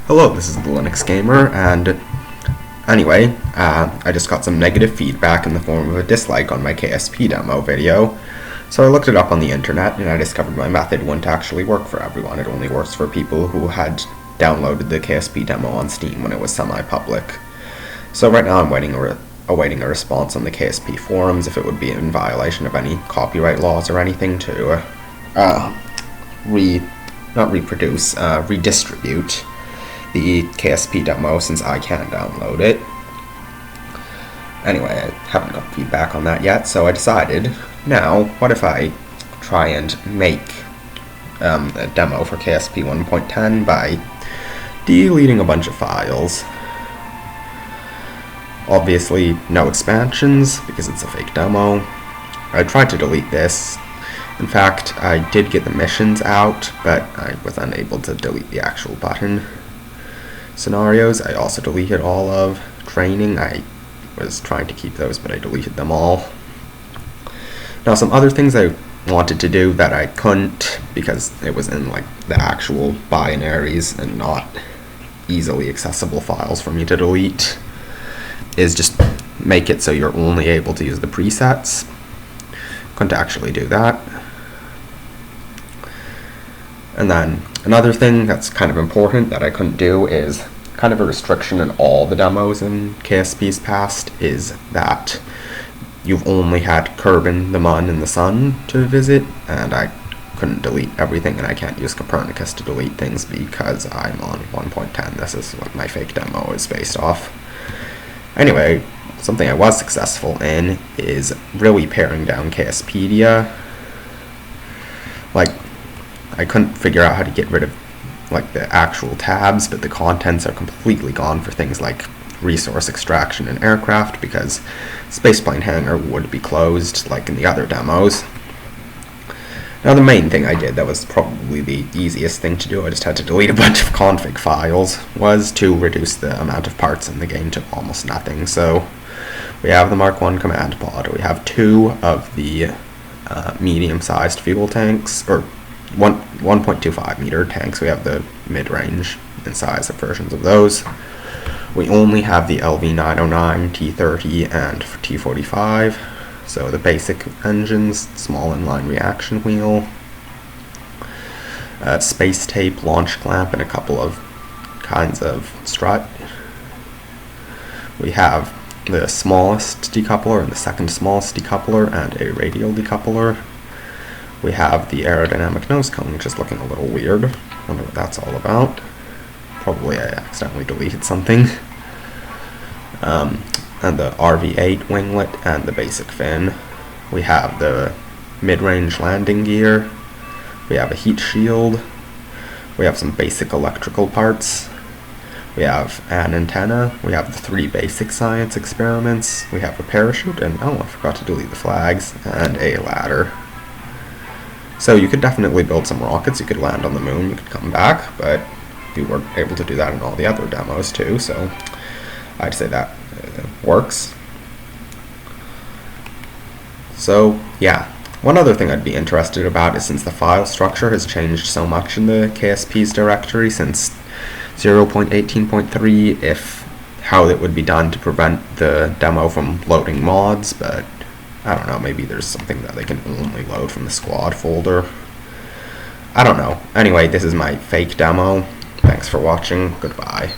Hello, this is the Linux Gamer, and anyway, I just got some negative feedback in the form of a dislike on my KSP demo video. So I looked it up on the internet, and I discovered my method wouldn't actually work for everyone. It only works for people who had downloaded the KSP demo on Steam when it was semi-public. So right now I'm awaiting a response on the KSP forums if it would be in violation of any copyright laws or anything to redistribute the KSP demo since I can't download it. Anyway, I haven't got feedback on that yet, so I decided, now, what if I try and make a demo for KSP 1.10 by deleting a bunch of files. Obviously, no expansions, because it's a fake demo. I tried to delete this. In fact, I did get the missions out, but I was unable to delete the actual button. Scenarios, I also deleted all of. Training, I was trying to keep those, but I deleted them all. Now, some other things I wanted to do that I couldn't because it was in like the actual binaries and not easily accessible files for me to delete is just make it so you're only able to use the presets. Couldn't actually do that. And then another thing that's kind of important that I couldn't do is kind of a restriction in all the demos in KSP's past is that you've only had Kerbin, the Mun, and the Sun to visit, and I couldn't delete everything, and I can't use Copernicus to delete things because I'm on 1.10. This is what my fake demo is based off. Anyway, something I was successful in is really paring down KSpedia. Like, I couldn't figure out how to get rid of like the actual tabs, but the contents are completely gone for things like resource extraction and aircraft because Spaceplane Hangar would be closed like in the other demos. Now the main thing I did that was probably the easiest thing to do, I just had to delete a bunch of config files, was to reduce the amount of parts in the game to almost nothing. So we have the Mark I command pod, we have 2 of the medium-sized fuel tanks, or 1.25 meter tanks. We have the mid-range and size versions of those. We only have the LV909, T30, and T45. So the basic engines, small inline reaction wheel, space tape, launch clamp, and a couple of kinds of strut. We have the smallest decoupler and the second smallest decoupler and a radial decoupler. We have the aerodynamic nose cone, which is looking a little weird. Wonder what that's all about. Probably I accidentally deleted something. And the RV8 winglet and the basic fin. We have the mid-range landing gear. We have a heat shield. We have some basic electrical parts. We have an antenna. We have the 3 basic science experiments. We have a parachute, and oh, I forgot to delete the flags, and a ladder. So you could definitely build some rockets, you could land on the moon, you could come back, but you weren't able to do that in all the other demos too, so I'd say that works. So yeah, one other thing I'd be interested about is since the file structure has changed so much in the KSP's directory since 0.18.3, if how it would be done to prevent the demo from loading mods, but I don't know, maybe there's something that they can only load from the squad folder. I don't know. Anyway, this is my fake demo. Thanks for watching. Goodbye.